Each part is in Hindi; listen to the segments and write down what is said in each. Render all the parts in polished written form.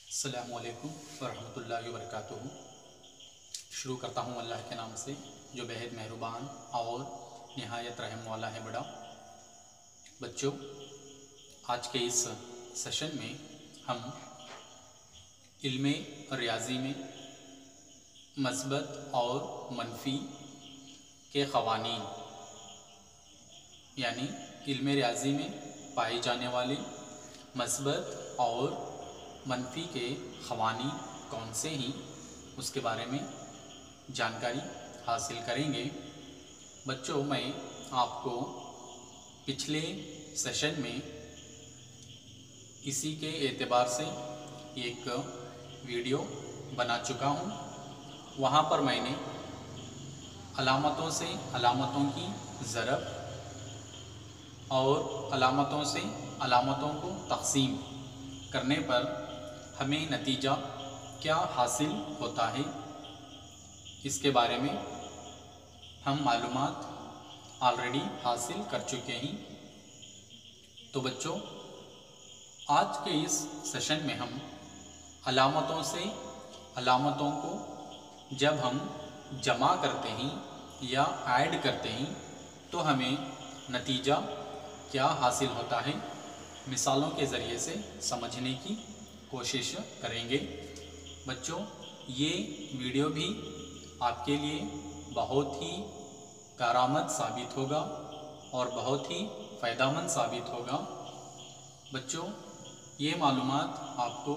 अस्सलामुअलैकुम वरहमतुल्लाहि वबरकातुहू। शुरू करता हूँ अल्लाह के नाम से जो बेहद मेहरबान और निहायत रहम वाला है बड़ा। बच्चों, आज के इस सेशन में हम इल्मे रियाजी में मस्बत और मनफी के क़वानीन यानी इल्मे रियाजी में पाए जाने वाले मस्बत और मनफी के क़वानीन कौन से हैं उसके बारे में जानकारी हासिल करेंगे। बच्चों, मैं आपको पिछले सेशन में इसी के एतबार से एक वीडियो बना चुका हूँ। वहाँ पर मैंने अलामतों से अलामतों की ज़रब और अलामतों से अलामतों को तक़सीम करने पर हमें नतीजा क्या हासिल होता है इसके बारे में हम मालूमात ऑलरेडी हासिल कर चुके हैं। तो बच्चों, आज के इस सेशन में हम अलामतों से अलामतों को जब हम जमा करते हैं या ऐड करते हैं तो हमें नतीजा क्या हासिल होता है मिसालों के ज़रिए से समझने की कोशिश करेंगे। बच्चों, ये वीडियो भी आपके लिए बहुत ही कारआमद साबित होगा और बहुत ही फ़ायदेमंद साबित होगा। बच्चों, ये मालूमात आपको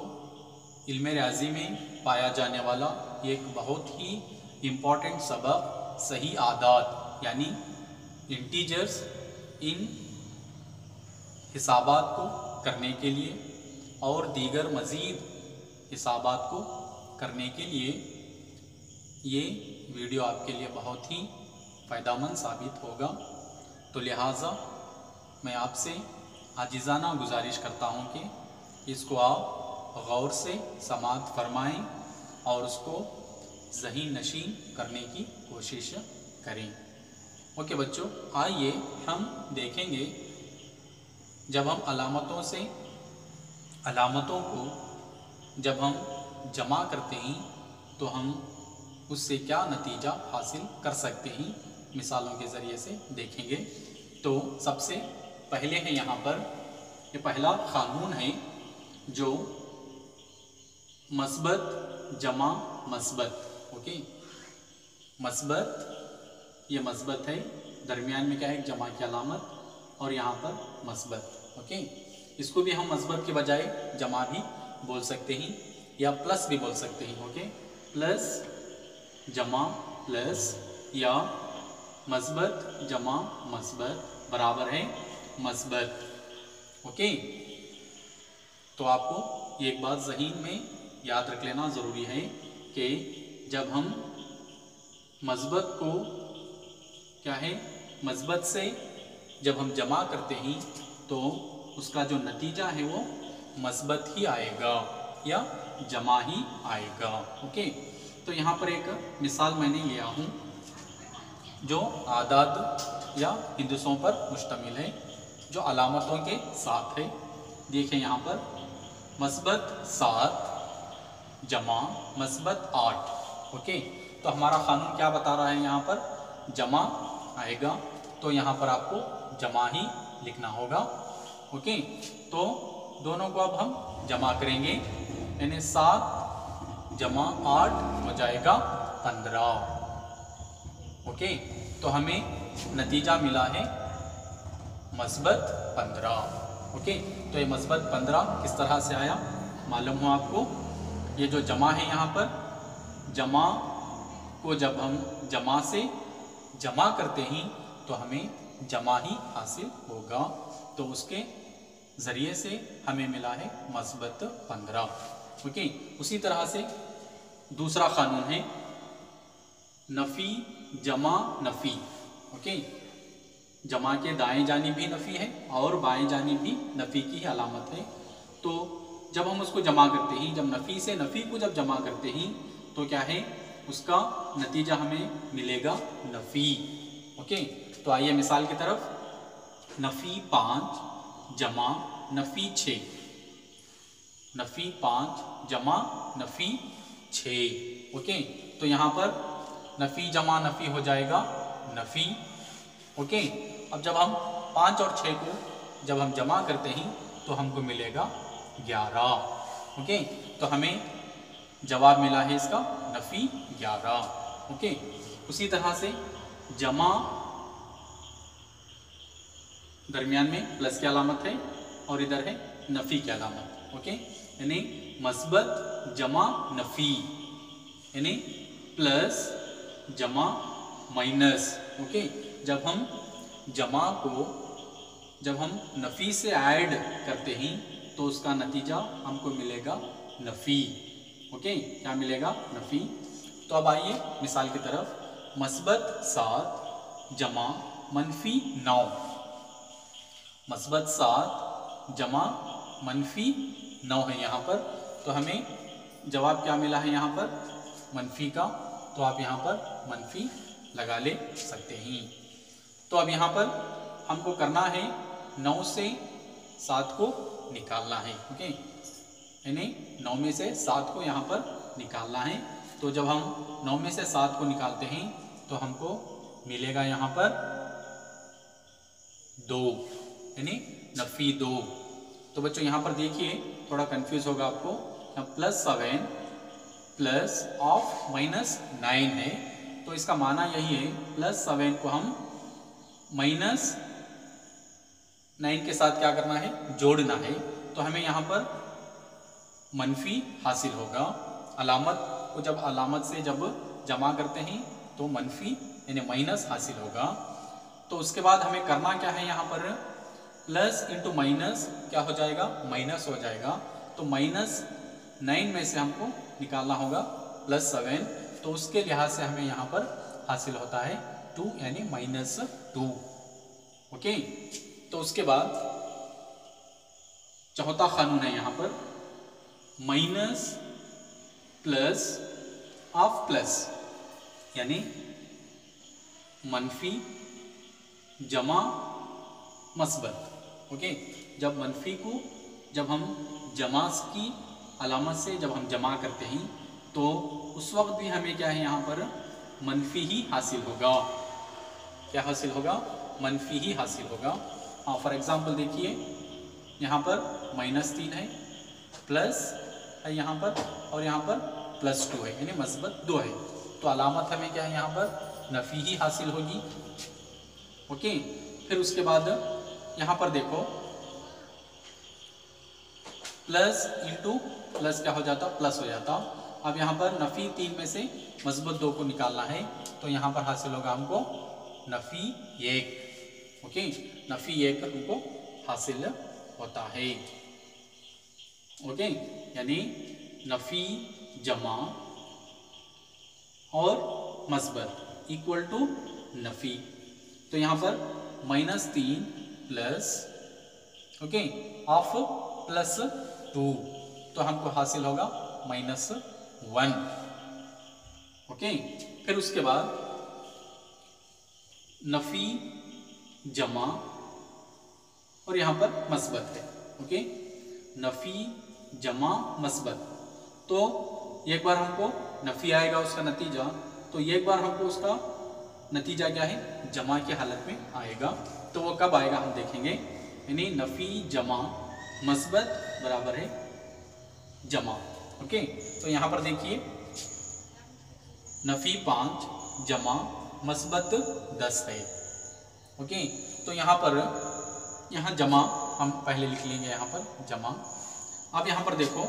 इल्मे रियाजी में पाया जाने वाला एक बहुत ही इम्पॉर्टेंट सबक सही आदात यानी इंटीजर्स इन हिसाबात को करने के लिए और दीगर मज़ीद हिसाबात को करने के लिए ये वीडियो आपके लिए बहुत ही फ़ायदेमंद साबित होगा। तो लिहाजा मैं आपसे आजिज़ाना गुजारिश करता हूँ कि इसको आप गौर से समाअत फरमाएँ और उसको ज़हीन नशीन करने की कोशिश करें। ओके बच्चों, आइए हम देखेंगे जब हम अलामतों से अलामतों को जब हम जमा करते हैं तो हम उससे क्या नतीजा हासिल कर सकते हैं मिसालों के ज़रिए से देखेंगे। तो सबसे पहले है यहाँ पर ये पहला क़ानून है जो मस्बत जमा मस्बत। ओके, मस्बत ये मस्बत है, दरमियान में क्या है जमा की अलामत और यहाँ पर मस्बत। ओके, इसको भी हम मस्बत के बजाय जमा भी बोल सकते हैं या प्लस भी बोल सकते हैं। ओके, प्लस जमा प्लस या मस्बत जमा मस्बत बराबर है मस्बत। ओके, तो आपको एक बात ज़हीन में याद रख लेना ज़रूरी है कि जब हम मस्बत को क्या है मस्बत से जब हम जमा करते हैं तो उसका जो नतीजा है वो मस्बत ही आएगा या जमा ही आएगा। ओके, तो यहाँ पर एक मिसाल मैंने लिया हूँ जो आदाद या हिंदुसों पर मुश्तमिल है जो अलामतों के साथ है। देखिए यहाँ पर मस्बत 7 जमा मस्बत 8। ओके, तो हमारा क़ानून क्या बता रहा है, यहाँ पर जमा आएगा तो यहाँ पर आपको जमा ही लिखना होगा। ओके, तो दोनों को अब हम जमा करेंगे यानी 7 जमा 8 हो जाएगा 15। ओके, तो हमें नतीजा मिला है मस्बत 15। ओके, तो ये मस्बत 15 किस तरह से आया मालूम हो आपको। ये जो जमा है यहाँ पर जमा को जब हम जमा से जमा करते हैं तो हमें जमा ही हासिल होगा, तो उसके ज़रिए से हमें मिला है मस्बत 15। ओके, उसी तरह से दूसरा क़ानून है नफ़ी जमा नफ़ी। ओके, जमा के दाएं जानिब भी नफ़ी है और बाएं जानिब भी नफ़ी की ही अलामत है। तो जब हम उसको जमा करते हैं, जब नफ़ी से नफ़ी को जब जमा करते हैं तो क्या है उसका नतीजा हमें मिलेगा नफ़ी। ओके, तो आइए मिसाल की तरफ। नफ़ी 5 जमा नफ़ी 6। नफ़ी 5 जमा नफ़ी 6। ओके, तो यहाँ पर नफ़ी जमा नफ़ी हो जाएगा नफ़ी। ओके, अब जब हम 5 और 6 को जब हम जमा करते हैं तो हमको मिलेगा 11। ओके, तो हमें जवाब मिला है इसका नफ़ी 11। ओके, उसी तरह से जमा दरमियान में प्लस की अलामत है और इधर है नफ़ी की अलामत। ओके, यानी मस्बत जमा नफ़ी, यानी प्लस जमा माइनस। ओके, जब हम जमा को जब हम नफ़ी से ऐड करते हैं तो उसका नतीजा हमको मिलेगा नफ़ी। ओके, क्या मिलेगा नफ़ी। तो अब आइए मिसाल की तरफ, मस्बत 7 जमा मनफी 9। मस्बत 7 जमा मनफी 9 है यहाँ पर, तो हमें जवाब क्या मिला है यहाँ पर मनफी का, तो आप यहाँ पर मनफी लगा ले सकते हैं। तो अब यहाँ पर हमको करना है 9 से 7 को निकालना है। ओके, यानी 9 में से 7 को यहाँ पर निकालना है। तो जब हम 9 में से 7 को निकालते हैं तो हमको मिलेगा यहाँ पर 2, यानी नफ़ी 2। तो बच्चों यहाँ पर देखिए थोड़ा कंफ्यूज होगा आपको, यहाँ +7 प्लस ऑफ -9 है, तो इसका माना यही है +7 को हम -9 के साथ क्या करना है, जोड़ना है। तो हमें यहाँ पर मनफी हासिल होगा। अलामत को जब अलामत से जब जमा करते हैं तो मनफी यानी माइनस हासिल होगा। तो उसके बाद हमें करना क्या है, यहाँ पर प्लस इंटू माइनस क्या हो जाएगा, माइनस हो जाएगा। तो -9 में से हमको निकालना होगा +7, तो उसके लिहाज से हमें यहाँ पर हासिल होता है 2 यानी -2। ओके, तो उसके बाद चौथा कानून है यहाँ पर माइनस प्लस ऑफ प्लस, यानी मनफी जमा मस्बत। ओके, जब मनफी को जब हम जमा की अलामत से जब हम जमा करते हैं तो उस वक्त भी हमें क्या है यहाँ पर मनफी ही हासिल होगा। क्या हासिल होगा, मनफी ही हासिल होगा। हाँ, फॉर एग्जांपल देखिए यहाँ पर -3 है, प्लस है यहाँ पर, और यहाँ पर +2 है, यानी मस्बत 2 है। तो अलामत हमें क्या है यहाँ पर नफ़ी ही हासिल होगी। ओके, फिर उसके बाद यहाँ पर देखो प्लस इंटू प्लस क्या हो जाता, प्लस हो जाता। अब यहाँ पर नफ़ी 3 में से मस्बत 2 को निकालना है, तो यहाँ पर हासिल होगा हमको नफ़ी 1। ओके, नफ़ी 1 हमको हासिल होता है। ओके, यानी नफ़ी जमा और मस्बत इक्वल टू नफ़ी। तो यहाँ पर -3 प्लस ओके ऑफ +2, तो हमको हासिल होगा -1। ओके, फिर उसके बाद नफ़ी जमा और यहाँ पर मस्बत है। ओके, नफ़ी जमा मस्बत, तो एक बार हमको नफ़ी आएगा उसका नतीजा, तो एक बार हमको उसका नतीजा क्या है जमा की हालत में आएगा। तो वो कब आएगा हम देखेंगे, यानी नफ़ी जमा मस्बत बराबर है जमा। ओके, तो यहाँ पर देखिए नफ़ी 5 जमा मस्बत 10 है। ओके, तो यहाँ पर जमा हम पहले लिख लेंगे, यहाँ पर जमा। अब यहाँ पर देखो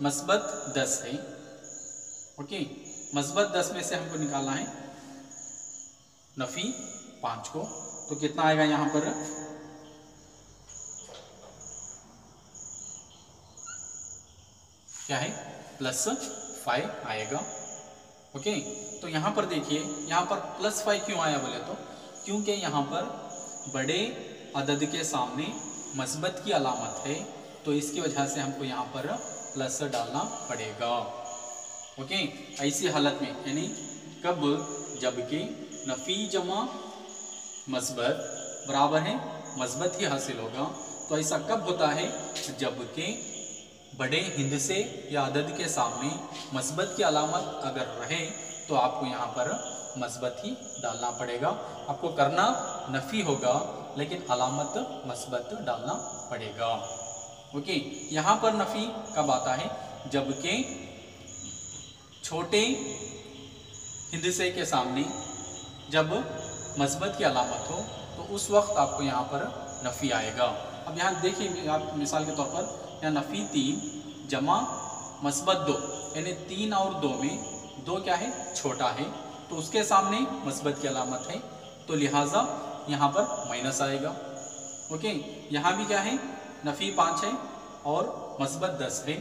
मस्बत 10 है। ओके, मस्बत 10 में से हमको निकालना है नफ़ी 5 को, तो कितना आएगा यहाँ पर क्या है +5 आएगा। ओके, तो यहाँ पर देखिए यहाँ पर +5 क्यों आया बोले तो क्योंकि यहाँ पर बड़े अदद के सामने मस्बत की अलामत है, तो इसकी वजह से हमको यहाँ पर प्लस डालना पड़ेगा। ओके, ऐसी हालत में यानी कब, जबकि नफ़ी जमा मस्बत बराबर है मस्बत ही हासिल होगा। तो ऐसा कब होता है, जबकि बड़े हिंदसे या अदद के सामने मस्बत की अलामत अगर रहे तो आपको यहाँ पर मस्बत ही डालना पड़ेगा। आपको करना नफ़ी होगा लेकिन अलामत मस्बत डालना पड़ेगा। ओके, यहाँ पर नफ़ी कब आता है? जबकि छोटे हिंदसे के सामने जब मस्बत की अलामत हो तो उस वक्त आपको यहाँ पर नफ़ी आएगा। अब यहाँ देखिए, आप मिसाल के तौर पर यहाँ नफ़ी 3 जमा मस्बत 2, यानी 3 और 2 में 2 क्या है? छोटा है, तो उसके सामने मस्बत की अलामत है, तो लिहाजा यहाँ पर माइनस आएगा। ओके, यहाँ भी क्या है? नफ़ी 5 है और मस्बत 10 है।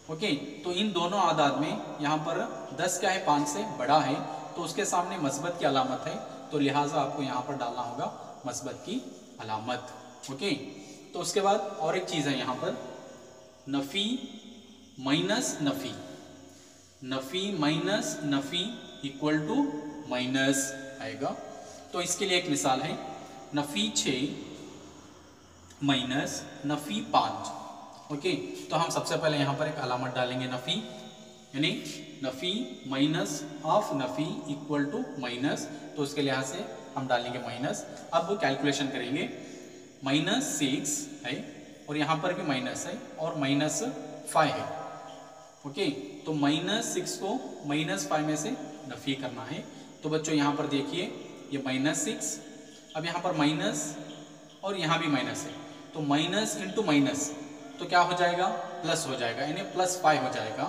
ओके, तो इन दोनों आदाद में यहाँ पर 10 क्या है? 5 से बड़ा है, तो उसके सामने मस्बत की अलामत है, तो लिहाजा आपको यहाँ पर डालना होगा मस्बत की अलामत। ओके, तो उसके बाद और एक चीज़ है यहाँ पर, नफ़ी माइनस नफ़ी, नफ़ी माइनस नफ़ी इक्वल टू माइनस आएगा। तो इसके लिए एक मिसाल है, नफ़ी 6 माइनस नफ़ी 5। ओके, तो हम सबसे पहले यहाँ पर एक अलामत डालेंगे नफ़ी, यानी नफ़ी माइनस ऑफ नफ़ी इक्वल टू माइनस, तो उसके लिहाज से हम डालेंगे माइनस। अब कैलकुलेशन करेंगे, -6 है और यहाँ पर भी माइनस है और -5 है। ओके, तो -6 को -5 में से नफ़ी करना है। तो बच्चों यहाँ पर देखिए, ये -6, अब यहाँ पर माइनस और यहाँ भी माइनस है, तो माइनस इंटू माइनस तो क्या हो जाएगा? प्लस हो जाएगा, यानी +5 हो जाएगा।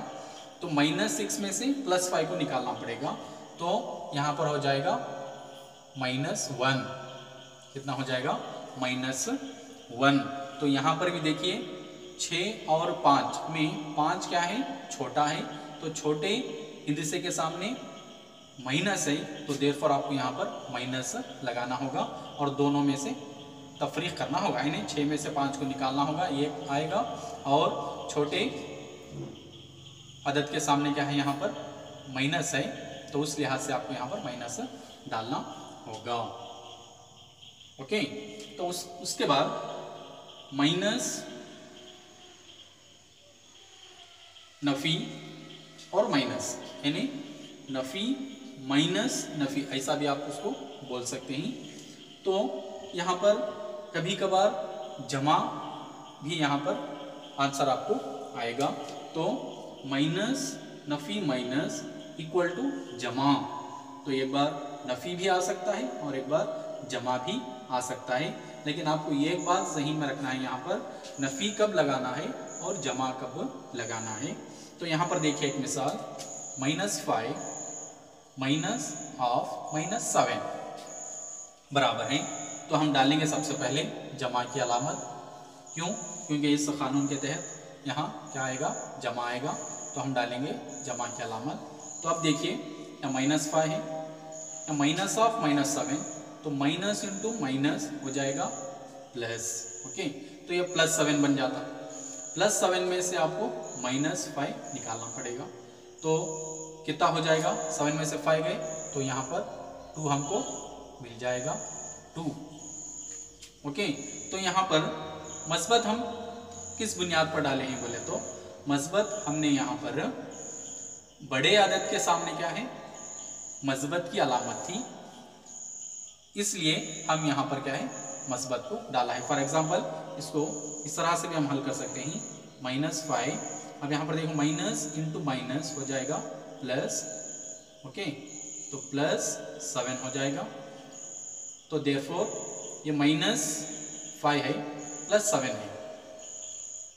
तो -6 में से +5 को निकालना पड़ेगा, तो यहाँ पर हो जाएगा -1। कितना हो जाएगा? -1। तो यहाँ पर भी देखिए, 6 और 5 में 5 क्या है? छोटा है, तो छोटे हिंदसे के सामने माइनस है, तो देयरफॉर आपको यहाँ पर माइनस लगाना होगा और दोनों में से तफरीक करना होगा, यानी 6 में से 5 को निकालना होगा, ये आएगा। और छोटे अदद के सामने क्या है? यहाँ पर माइनस है, तो उस लिहाज से आपको यहाँ पर माइनस डालना होगा। ओके, तो उसके बाद माइनस नफ़ी और माइनस, यानी नफ़ी माइनस नफ़ी, ऐसा भी आप उसको बोल सकते हैं। तो यहाँ पर कभी कभार जमा भी यहाँ पर आंसर आपको आएगा। तो माइनस नफ़ी माइनस इक्वल टू जमा, तो एक बार नफ़ी भी आ सकता है और एक बार जमा भी आ सकता है, लेकिन आपको ये एक बात ज़हन में रखना है, यहाँ पर नफ़ी कब लगाना है और जमा कब लगाना है। तो यहाँ पर देखिए एक मिसाल, -5 माइनस ऑफ -7 बराबर है, तो हम डालेंगे सबसे पहले जमा की अलामत। क्यों? क्योंकि इस कानून के तहत यहाँ क्या आएगा? जमा आएगा, तो हम डालेंगे जमा की अलामत। तो अब देखिए, यहाँ -5 है, यहाँ माइनस ऑफ -7, तो माइनस इंटू माइनस हो जाएगा प्लस। ओके, तो ये +7 बन जाता। +7 में से आपको -5 निकालना पड़ेगा, तो कितना हो जाएगा? 7 में से 5 गए, तो यहाँ पर 2 हमको मिल जाएगा, 2। ओके, तो यहाँ पर मस्बत हम किस बुनियाद पर डाले हैं बोले तो, मस्बत हमने यहाँ पर बड़े आदद के सामने क्या है? मस्बत की अलामत थी, इसलिए हम यहाँ पर क्या है? मस्बत को डाला है। फॉर एग्जाम्पल, इसको इस तरह से भी हम हल कर सकते हैं, -5, अब यहाँ पर देखो माइनस इंटू माइनस हो जाएगा प्लस। ओके, तो +7 हो जाएगा, तो देयरफॉर ये -5 है +7 है।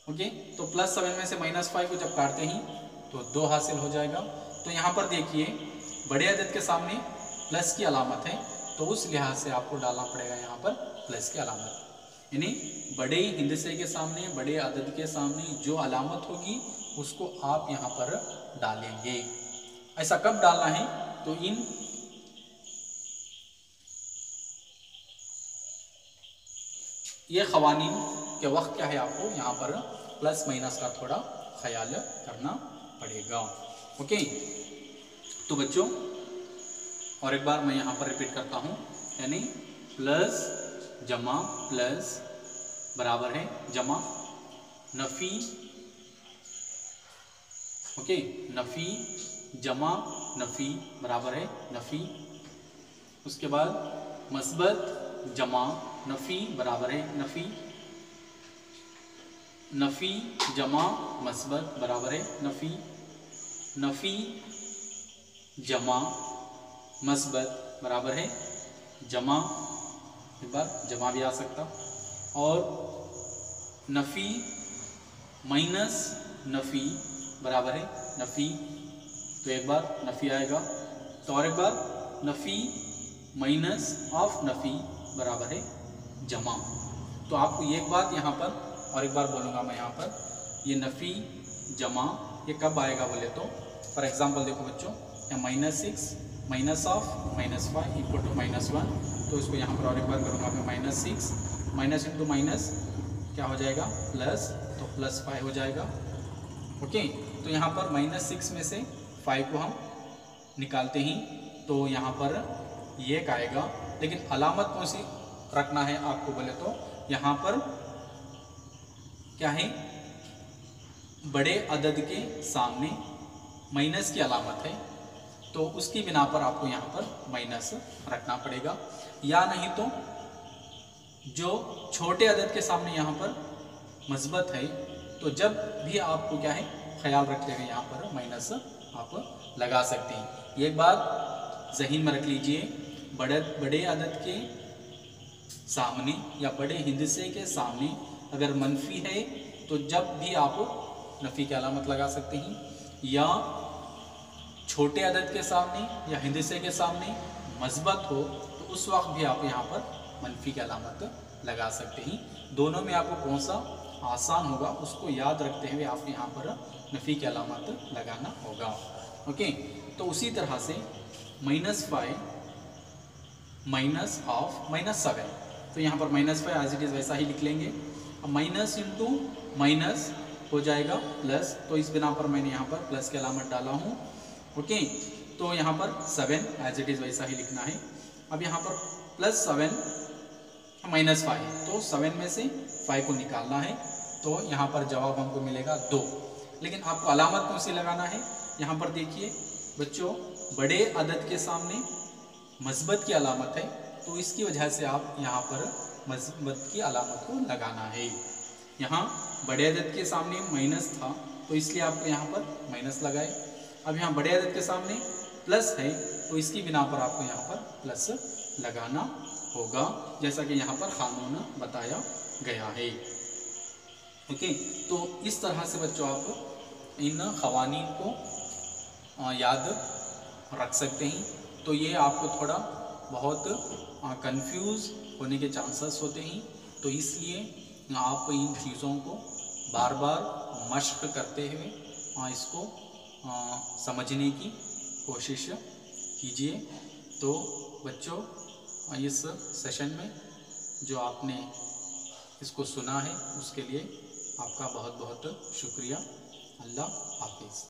ओके, तो +7 में से -5 को जब काटते हैं तो 2 हासिल हो जाएगा। तो यहाँ पर देखिए, बड़े अदद के सामने प्लस की अलामत है, तो उस लिहाज से आपको डालना पड़ेगा यहाँ पर प्लस की अलामत, यानी बड़े हिंदसे के सामने, बड़े अदद के सामने जो अलामत होगी उसको आप यहाँ पर डालेंगे। ऐसा कब डालना है? तो इन ये क़वानीन के वक्त क्या है, आपको यहाँ पर प्लस माइनस का थोड़ा ख्याल करना पड़ेगा। ओके, तो बच्चों और एक बार मैं यहाँ पर रिपीट करता हूँ, यानी प्लस जमा प्लस बराबर है जमा, नफ़ी ओके, नफ़ी जमा नफ़ी बराबर है नफ़ी। उसके बाद मस्बत जमा नफ़ी बराबर है नफ़ी। नफ़ी जमा मस्बत बराबर है नफ़ी। नफ़ी जमा मस्बत बराबर है जमा, एक बार जमा भी आ सकता। और नफ़ी माइनस नफ़ी बराबर है नफ़ी, तो एक बार नफ़ी आएगा। तो और एक बार नफ़ी माइनस ऑफ नफ़ी बराबर है जमा। तो आपको एक बात यहाँ पर और एक बार बोलूँगा मैं यहाँ पर, ये नफ़ी जमा ये कब आएगा बोले तो, फॉर एग्जांपल देखो बच्चों, यहाँ -6 माइनस ऑफ -5 इक्वल टू -1, तो इसको यहाँ पर और एक बार करूँगा मैं, -6 माइनस इंटू माइनस क्या हो जाएगा प्लस, तो +5 हो जाएगा। ओके, तो यहाँ पर -6 में से 5 को हम निकालते ही तो यहाँ पर ये एक आएगा, लेकिन अलामत कौन सी रखना है आपको बोले तो, यहाँ पर क्या है, बड़े अदद के सामने माइनस की अलामत है, तो उसकी बिना पर आपको यहाँ पर माइनस रखना पड़ेगा। या नहीं तो जो छोटे अदद के सामने यहाँ पर मस्बत है, तो जब भी आपको क्या है ख्याल रखते हुए यहाँ पर माइनस आप लगा सकते हैं। एक बात ज़हन में रख लीजिए, बड़े अदद के सामने या बड़े हिंदसे के सामने अगर मनफी है तो जब भी आप नफ़ी की अलामत लगा सकते हैं, या छोटे अदद के सामने या हिंदसे के सामने मस्बत हो तो उस वक्त भी आप यहाँ पर मनफी की अलामत लगा सकते हैं। दोनों में आपको कौन सा आसान होगा उसको याद रखते हुए आप यहाँ पर नफ़ी की अलामत लगाना होगा। ओके, तो उसी तरह से -5 माइनस ऑफ -7, तो यहाँ पर -5 एज इट इज़ वैसा ही लिख लेंगे। अब माइनस इंटू माइनस हो जाएगा प्लस, तो इस बिना पर मैंने यहाँ पर प्लस की अलामत डाला हूँ। ओके, तो यहाँ पर 7 एज इट इज़ वैसा ही लिखना है। अब यहाँ पर +7 -5, तो 7 में से 5 को निकालना है, तो यहाँ पर जवाब हमको मिलेगा 2। लेकिन आपको अलामत कौन सी लगाना है, यहाँ पर देखिए बच्चों, बड़े अदद के सामने मस्बत की अलामत है, तो इसकी वजह से आप यहाँ पर मस्बत की अलामत को लगाना है। यहाँ बड़े अदद के सामने माइनस था तो इसलिए आपको यहाँ पर माइनस लगाए। अब यहाँ बड़े अदद के सामने प्लस है तो इसकी बिना पर आपको यहाँ पर प्लस लगाना होगा, जैसा कि यहाँ पर कानून बताया गया है। ओके, तो इस तरह से बच्चों आप इन क़वानीन को याद रख सकते हैं। तो ये आपको थोड़ा बहुत कंफ्यूज होने के चांसेस होते हैं, तो इसलिए आप इन चीज़ों को बार बार मश्क करते हुए इसको समझने की कोशिश कीजिए। तो बच्चों, इस सेशन में जो आपने इसको सुना है उसके लिए आपका बहुत बहुत शुक्रिया। अल्लाह हाफिज़।